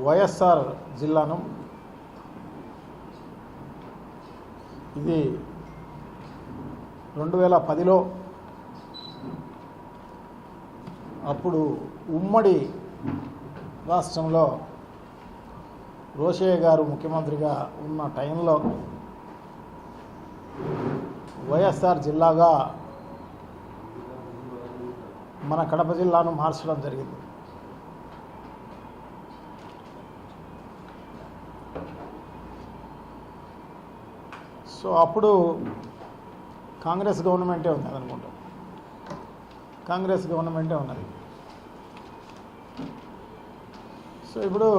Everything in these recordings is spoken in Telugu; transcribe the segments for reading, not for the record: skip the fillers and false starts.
వైఎస్ఆర్ జిల్లాను ఇది 2010లో అప్పుడు ఉమ్మడి రాష్ట్రంలో రోషయ్య గారు ముఖ్యమంత్రిగా ఉన్న టైంలో వైఎస్ఆర్ జిల్లాగా మన కడప జిల్లాను మార్చడం జరిగింది. సో అప్పుడు కాంగ్రెస్ గవర్నమెంటే ఉన్నది అనుకుంటాం, కాంగ్రెస్ గవర్నమెంటే ఉన్నది. సో ఇప్పుడు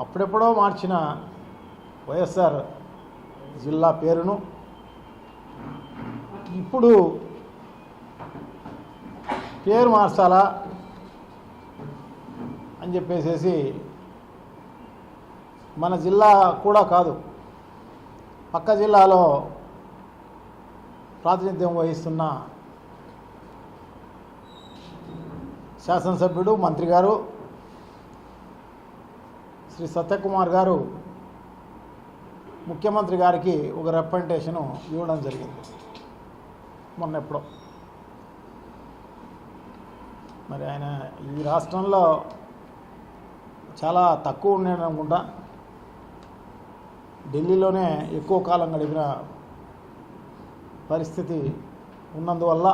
అప్పుడెప్పుడో మార్చిన వైఎస్ఆర్ జిల్లా పేరును ఇప్పుడు పేరు మార్చాలా అని చెప్పేసి మన జిల్లా కూడా కాదు, పక్క జిల్లాలో ప్రాతినిధ్యం వహిస్తున్న శాసనసభ్యుడు మంత్రి గారు శ్రీ సత్యకుమార్ గారు ముఖ్యమంత్రి గారికి ఒక రిప్రజెంటేషను ఇవ్వడం జరిగింది మొన్న ఎప్పుడో. మరి ఆయన ఈ రాష్ట్రంలో చాలా తక్కువ ఉన్నాడు అనుకుంటా, ఢిల్లీలోనే ఎక్కువ కాలం గడిపిన పరిస్థితి ఉన్నందువల్ల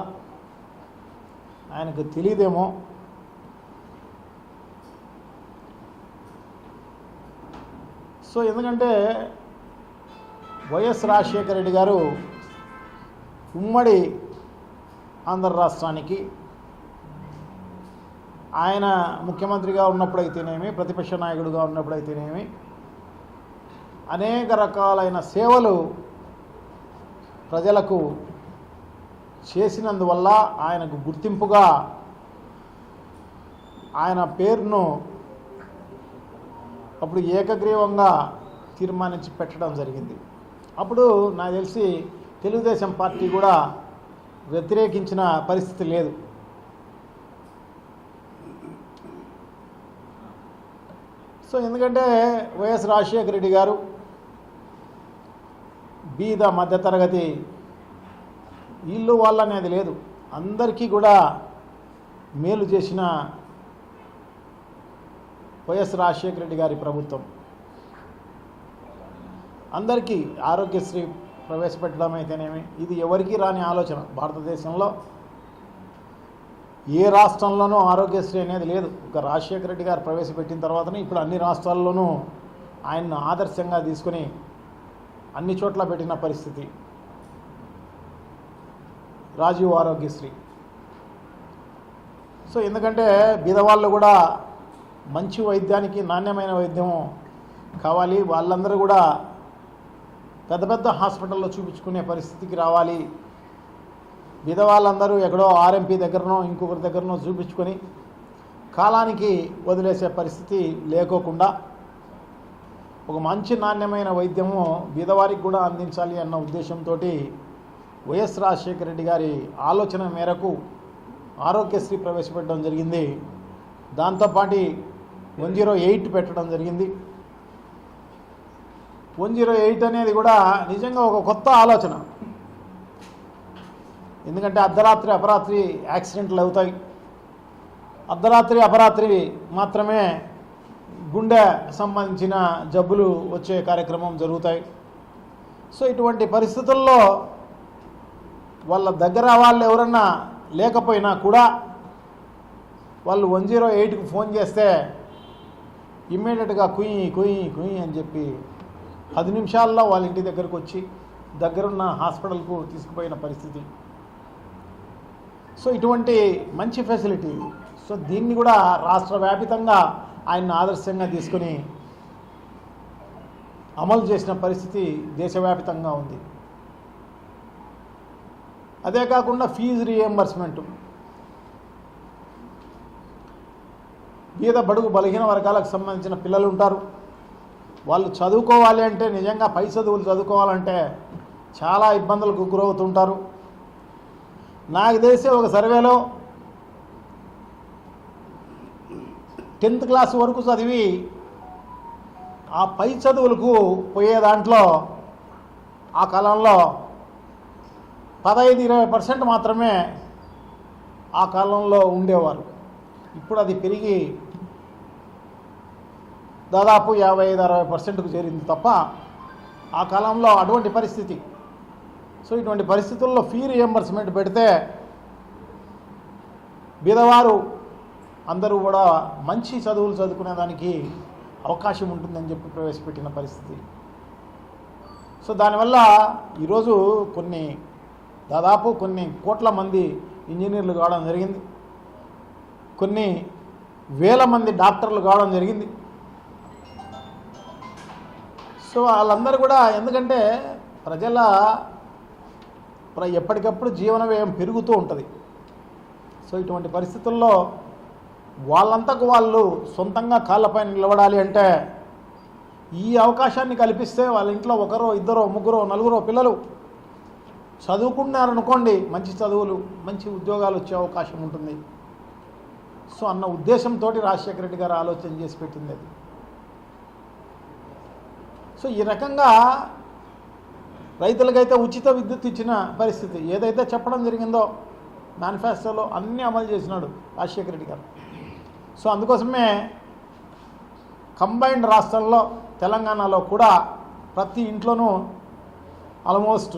ఆయనకు తెలియదేమో. సో ఎందుకంటే వైఎస్ రాజశేఖర రెడ్డి గారు ఉమ్మడి ఆంధ్ర రాష్ట్రానికి ఆయన ముఖ్యమంత్రిగా ఉన్నప్పుడైతేనేమి, ప్రతిపక్ష నాయకుడిగా ఉన్నప్పుడైతేనేమి అనేక రకాలైన సేవలు ప్రజలకు చేసినందువల్ల ఆయనకు గుర్తింపుగా ఆయన పేరును అప్పుడు ఏకగ్రీవంగా తీర్మానించి పెట్టడం జరిగింది. అప్పుడు నాకు తెలిసి తెలుగుదేశం పార్టీ కూడా వ్యతిరేకించిన పరిస్థితి లేదు. సో ఎందుకంటే వైఎస్ రాజశేఖర రెడ్డి గారు బీద మధ్యతరగతి ఇల్లు వాళ్ళనేది లేదు, అందరికీ కూడా మేలు చేసిన వైఎస్ రాజశేఖర రెడ్డి గారి ప్రభుత్వం. అందరికీ ఆరోగ్యశ్రీ ప్రవేశపెట్టడం అయితేనేమి, ఇది ఎవరికీ రాని ఆలోచన. భారతదేశంలో ఏ రాష్ట్రంలోనూ ఆరోగ్యశ్రీ అనేది లేదు. ఒక రాజశేఖర రెడ్డి గారు ప్రవేశపెట్టిన తర్వాతనే ఇప్పుడు అన్ని రాష్ట్రాల్లోనూ ఆయన్ను ఆదర్శంగా తీసుకుని అన్ని చోట్ల పెట్టిన పరిస్థితి రాజీవ్ ఆరోగ్యశ్రీ. సో ఎందుకంటే బీదవాళ్ళు కూడా మంచి వైద్యానికి, నాణ్యమైన వైద్యం కావాలి, వాళ్ళందరూ కూడా పెద్ద పెద్ద హాస్పిటల్లో చూపించుకునే పరిస్థితికి రావాలి. బీదవాళ్ళందరూ ఎక్కడో ఆర్ఎంపీ దగ్గరనో ఇంకొకరి దగ్గరనో చూపించుకొని కాలానికి వదిలేసే పరిస్థితి లేకోకుండా ఒక మంచి నాణ్యమైన వైద్యము బీదవారికి కూడా అందించాలి అన్న ఉద్దేశంతో వైఎస్ రాజశేఖర రెడ్డి గారి ఆలోచన మేరకు ఆరోగ్యశ్రీ ప్రవేశపెట్టడం జరిగింది. దాంతోపాటు 108 పెట్టడం జరిగింది. 108 అనేది కూడా నిజంగా ఒక కొత్త ఆలోచన. ఎందుకంటే అర్ధరాత్రి అపరాత్రి యాక్సిడెంట్లు అవుతాయి, అర్ధరాత్రి అపరాత్రి మాత్రమే గుండె సంబంధించిన జబ్బులు వచ్చే కార్యక్రమం జరుగుతాయి. సో ఇటువంటి పరిస్థితుల్లో వాళ్ళ దగ్గర వాళ్ళు ఎవరన్నా లేకపోయినా కూడా వాళ్ళు 108కి ఫోన్ చేస్తే ఇమ్మీడియట్గా కుయ్యి కుయ్యి కుయ్యి అని చెప్పి 10 నిమిషాల్లో వాళ్ళ ఇంటి దగ్గరకు వచ్చి దగ్గరున్న హాస్పిటల్కు తీసుకుపోయిన పరిస్థితి. సో ఇటువంటి మంచి ఫెసిలిటీ. సో దీన్ని కూడా రాష్ట్ర వ్యాపితంగా ఆయన్ని ఆదర్శంగా తీసుకుని అమలు చేసిన పరిస్థితి దేశవ్యాప్తంగా ఉంది. అదే కాకుండా ఫీజు రీఎంబర్స్మెంట్, బీద బడుగు బలహీన వర్గాలకు సంబంధించిన పిల్లలు ఉంటారు. వాళ్ళు చదువుకోవాలి అంటే, నిజంగా పై చదువులు చదువుకోవాలంటే చాలా ఇబ్బందులకు గురవుతుంటారు. నాకు తెలిసే ఒక సర్వేలో 10th క్లాస్ వరకు చదివి ఆ పై చదువులకు పోయే దాంట్లో ఆ కాలంలో 15-20% మాత్రమే ఆ కాలంలో ఉండేవారు. ఇప్పుడు అది పెరిగి దాదాపు 55-60%కు చేరింది తప్ప ఆ కాలంలో అటువంటి పరిస్థితి. సో ఇటువంటి పరిస్థితుల్లో ఫీ రియంబర్స్మెంట్ పెడితే బీదవారు అందరూ కూడా మంచి చదువులు చదువుకునేదానికి అవకాశం ఉంటుందని చెప్పి ప్రవేశపెట్టిన పరిస్థితి. సో దానివల్ల ఈరోజు దాదాపు కొన్ని కోట్ల మంది ఇంజనీర్లు కావడం జరిగింది, కొన్ని వేల మంది డాక్టర్లు కావడం జరిగింది. సో వాళ్ళందరూ కూడా, ఎందుకంటే ప్రజల ఎప్పటికప్పుడు జీవన వ్యయం పెరుగుతూ ఉంటుంది. సో ఇటువంటి పరిస్థితుల్లో వాళ్ళంతకు వాళ్ళు సొంతంగా కాళ్ళపైన నిలబడాలి అంటే ఈ అవకాశాన్ని కల్పిస్తే వాళ్ళ ఇంట్లో 1, 2, 3, 4 పిల్లలు చదువుకున్నారనుకోండి, మంచి చదువులు మంచి ఉద్యోగాలు వచ్చే అవకాశం ఉంటుంది. సో అన్న ఉద్దేశంతో రాజశేఖర రెడ్డి గారు ఆలోచన చేసి పెట్టింది అది. సో ఈ రకంగా రైతులకైతే ఉచిత విద్యుత్ ఇచ్చిన పరిస్థితి ఏదైతే చెప్పడం జరిగిందో మేనిఫెస్టోలో అన్నీ అమలు చేసినాడు రాజశేఖర రెడ్డి గారు. సో అందుకోసమే కంబైన్డ్ రాష్ట్రంలో తెలంగాణలో కూడా ప్రతి ఇంట్లోనూ ఆల్మోస్ట్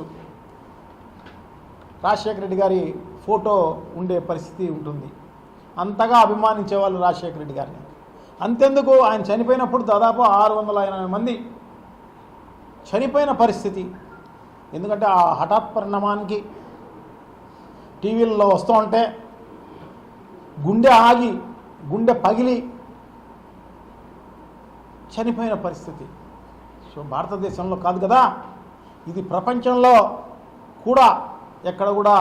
రాజశేఖర రెడ్డి గారి ఫోటో ఉండే పరిస్థితి ఉంటుంది. అంతగా అభిమానించే వాళ్ళు రాజశేఖర రెడ్డి గారిని. అంతెందుకు, ఆయన చనిపోయినప్పుడు దాదాపు 680 మంది చనిపోయిన పరిస్థితి. ఎందుకంటే ఆ హఠాత్ పరిణామానికి టీవీల్లో వస్తూ ఉంటే గుండె ఆగి గుండె పగిలి చనిపోయిన పరిస్థితి. సో భారతదేశంలో కాదు కదా, ఇది ప్రపంచంలో కూడా ఎక్కడ కూడా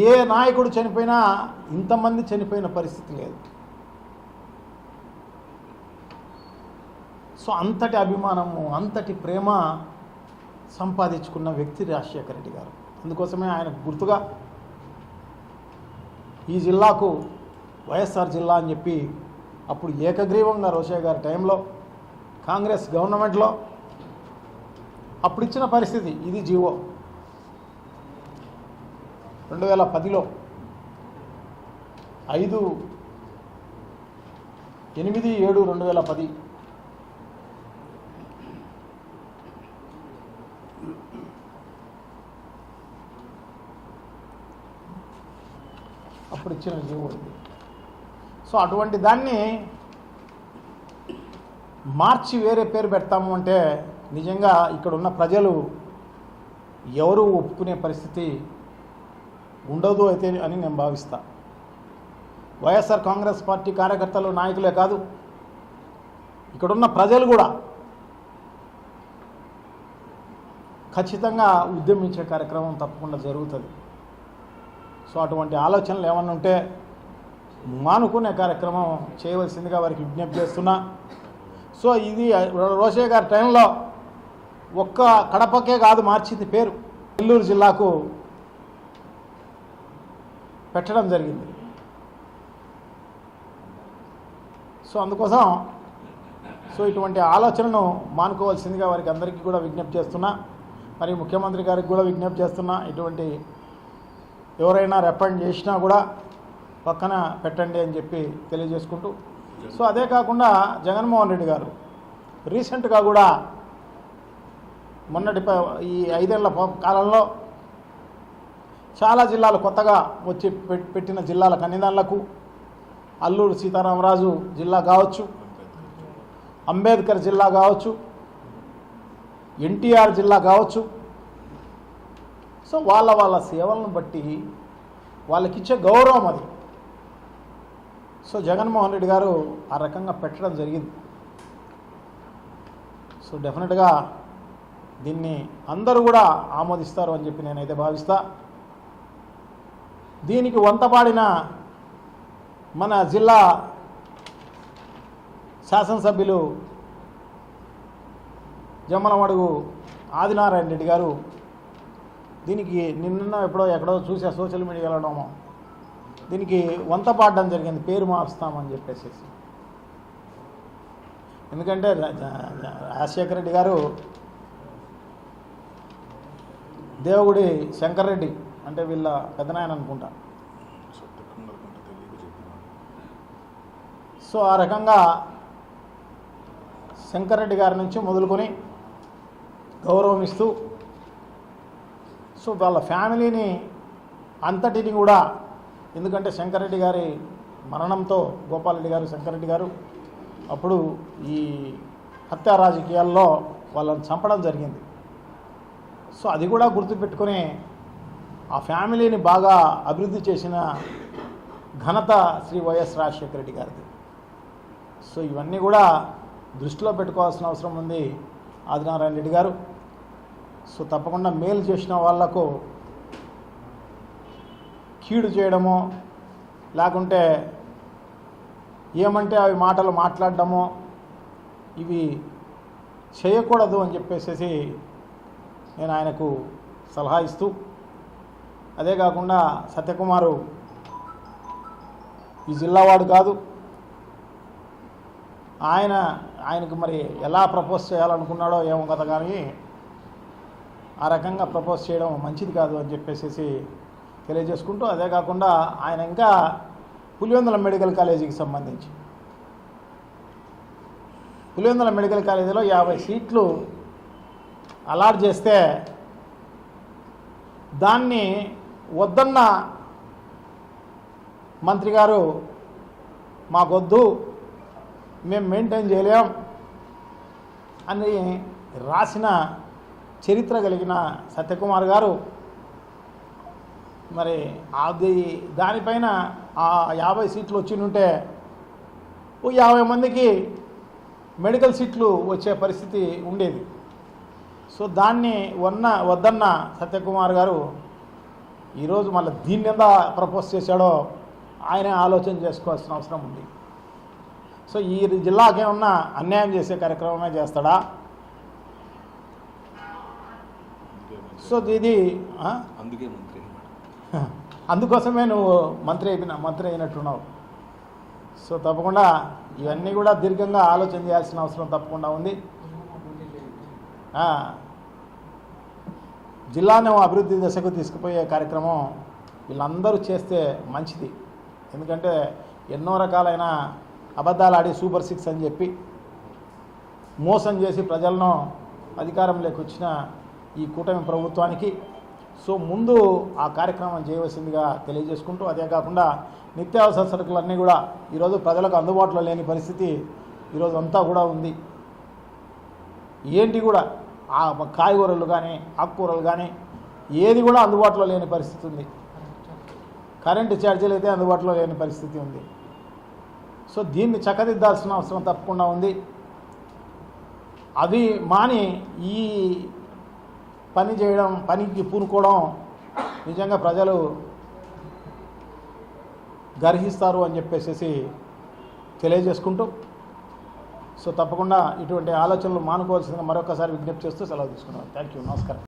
ఏ నాయకుడు చనిపోయినా ఇంతమంది చనిపోయిన పరిస్థితి లేదు. సో అంతటి అభిమానము, అంతటి ప్రేమ సంపాదించుకున్న వ్యక్తి రాజశేఖర రెడ్డి గారు. అందుకోసమే ఆయనకు గుర్తుగా ఈ జిల్లాకు వైఎస్ఆర్ జిల్లా అని చెప్పి అప్పుడు ఏకగ్రీవంగా రోషయ్య గారి టైంలో కాంగ్రెస్ గవర్నమెంట్లో అప్పుడు ఇచ్చిన పరిస్థితి. ఇది జీవో 2010లో 5/8/2010 అప్పుడు ఇచ్చిన జీవో ఇది. సో అటువంటి దాన్ని మార్చి వేరే పేరు పెడతాము అంటే నిజంగా ఇక్కడ ఉన్న ప్రజలు ఎవరు ఒప్పుకునే పరిస్థితి ఉండదు అయితే అని నేను భావిస్తా. వైఎస్ఆర్ కాంగ్రెస్ పార్టీ కార్యకర్తలు, నాయకులే కాదు, ఇక్కడున్న ప్రజలు కూడా ఖచ్చితంగా ఉద్యమించే కార్యక్రమం తప్పకుండా జరుగుతుంది. సో అటువంటి ఆలోచనలు ఏమన్నా ఉంటే మానుకునే కార్యక్రమం చేయవలసిందిగా వారికి విజ్ఞప్తి చేస్తున్నా. సో ఇది రోషయ్య గారి టైంలో ఒక్క కడపకే కాదు మార్చింది పేరు, నెల్లూరు జిల్లాకు పెట్టడం జరిగింది. సో అందుకోసం ఇటువంటి ఆలోచనను మానుకోవాల్సిందిగా వారికి అందరికీ కూడా విజ్ఞప్తి చేస్తున్నా. మరి ముఖ్యమంత్రి గారికి కూడా విజ్ఞప్తి చేస్తున్నా, ఇటువంటి ఎవరైనా రికమెండ్ చేసినా కూడా పక్కన పెట్టండి అని చెప్పి తెలియజేసుకుంటూ, సో అదే కాకుండా జగన్మోహన్ రెడ్డి గారు రీసెంట్గా కూడా మొన్నటి ఈ 5 ఏళ్ల కాలంలో చాలా జిల్లాలు కొత్తగా వచ్చి పెట్టిన జిల్లాలకు అన్ని దానిలకు అల్లూరు సీతారామరాజు జిల్లా కావచ్చు, అంబేద్కర్ జిల్లా కావచ్చు, ఎన్టీఆర్ జిల్లా కావచ్చు. సో వాళ్ళ సేవలను బట్టి వాళ్ళకిచ్చే గౌరవం అది. సో జగన్మోహన్ రెడ్డి గారు ఆ రకంగా పెట్టడం జరిగింది. సో డెఫినెట్గా దీన్ని అందరూ కూడా ఆమోదిస్తారు అని చెప్పి నేనైతే భావిస్తా. దీనికి వంతపాడిన మన జిల్లా శాసనసభ్యులు జమ్మలమడుగు ఆదినారాయణ రెడ్డి గారు దీనికి నిన్న ఎక్కడో చూసా సోషల్ మీడియాలో దీనికి వంతపాడడం జరిగింది, పేరు మార్చుతామని చెప్పేసి. ఎందుకంటే రాజశేఖర రెడ్డి గారు దేవగుడి శంకర్రెడ్డి అంటే వీళ్ళ పెద్దనాయన అనుకుంటా. సో ఆ రకంగా శంకర్రెడ్డి గారి నుంచి మొదలుకొని గౌరవం ఇస్తూ సో వాళ్ళ ఫ్యామిలీని అంతటిని కూడా, ఎందుకంటే శంకర్రెడ్డి గారి మరణంతో గోపాలరెడ్డి గారు శంకర్రెడ్డి గారు అప్పుడు ఈ హత్యా రాజకీయాల్లో వాళ్ళని చంపడం జరిగింది. సో అది కూడా గుర్తుపెట్టుకుని ఆ ఫ్యామిలీని బాగా అభివృద్ధి చేసిన ఘనత శ్రీ వైఎస్ రాజశేఖర రెడ్డి గారిది. సో ఇవన్నీ కూడా దృష్టిలో పెట్టుకోవాల్సిన అవసరం ఉంది ఆదినారాయణ రెడ్డి గారు. సో తప్పకుండా మేలు చేసిన వాళ్లకు కీడు చేయడమో లేకుంటే ఏమంటే అవి మాటలు మాట్లాడడమో ఇవి చేయకూడదు అని చెప్పేసి నేను ఆయనకు సలహా ఇస్తూ, అదే కాకుండా సత్యకుమారు ఈ జిల్లావాడు కాదు, ఆయనకు మరి ఎలా ప్రపోజ్ చేయాలనుకున్నాడో ఏమో కదా, కానీ ఆ రకంగా ప్రపోజ్ చేయడం మంచిది కాదు అని చెప్పేసి తెలియజేసుకుంటూ, అదే కాకుండా ఆయన ఇంకా పులివెందుల మెడికల్ కాలేజీకి సంబంధించి పులివెందుల మెడికల్ కాలేజీలో 50 సీట్లు అలాట్ చేస్తే దాన్ని వద్దన్న మంత్రి గారు మాకొద్దు, మేము మెయింటైన్ చేయలేం అని రాసిన చరిత్ర కలిగిన సత్యకుమార్ గారు మరి అది దానిపైన ఆ 50 సీట్లు వచ్చినుంటే 50 మందికి మెడికల్ సీట్లు వచ్చే పరిస్థితి ఉండేది. సో దాన్ని వద్దన్న సత్యకుమార్ గారు ఈరోజు మళ్ళీ దీన్ని ఎంత ప్రపోజ్ చేశాడో ఆయన ఆలోచన చేసుకోవాల్సిన అవసరం ఉంది. సో ఈ జిల్లాకి ఏమన్నా అన్యాయం చేసే కార్యక్రమమే చేస్తాడా? సో ఇది అందుకోసమే నువ్వు మంత్రి అయినట్టున్నావు. సో తప్పకుండా ఇవన్నీ కూడా దీర్ఘంగా ఆలోచన చేయాల్సిన అవసరం తప్పకుండా ఉంది. జిల్లాను అభివృద్ధి దశకు తీసుకుపోయే కార్యక్రమం వీళ్ళందరూ చేస్తే మంచిది. ఎందుకంటే ఎన్నో రకాలైన అబద్ధాలు ఆడి సూపర్ 6 అని చెప్పి మోసం చేసి ప్రజలను అధికారంలోకి వచ్చిన ఈ కూటమి ప్రభుత్వానికి సో ముందు ఆ కార్యక్రమం చేయవలసిందిగా తెలియజేసుకుంటూ, అదే కాకుండా నిత్యావసర సరుకులన్నీ కూడా ఈరోజు ప్రజలకు అందుబాటులో లేని పరిస్థితి ఈరోజు అంతా కూడా ఉంది. ఏంటి కూడా ఆ కాయగూరలు కానీ ఆకుకూరలు కానీ ఏది కూడా అందుబాటులో లేని పరిస్థితి ఉంది. కరెంటు ఛార్జీలు అయితే అందుబాటులో లేని పరిస్థితి ఉంది. సో దీన్ని చక్కదిద్దాల్సిన అవసరం తప్పకుండా ఉంది. అది మాని ఈ పని చేయడం, పనికి పూనుకోవడం నిజంగా ప్రజలు గర్హిస్తారు అని చెప్పేసి తెలియజేసుకుంటూ, సో తప్పకుండా ఇటువంటి ఆలోచనలు మానుకోవాల్సిందిగా మరొకసారి విజ్ఞప్తి చేస్తూ సెలవు తీసుకున్నాను. థ్యాంక్ యూ, నమస్కారం.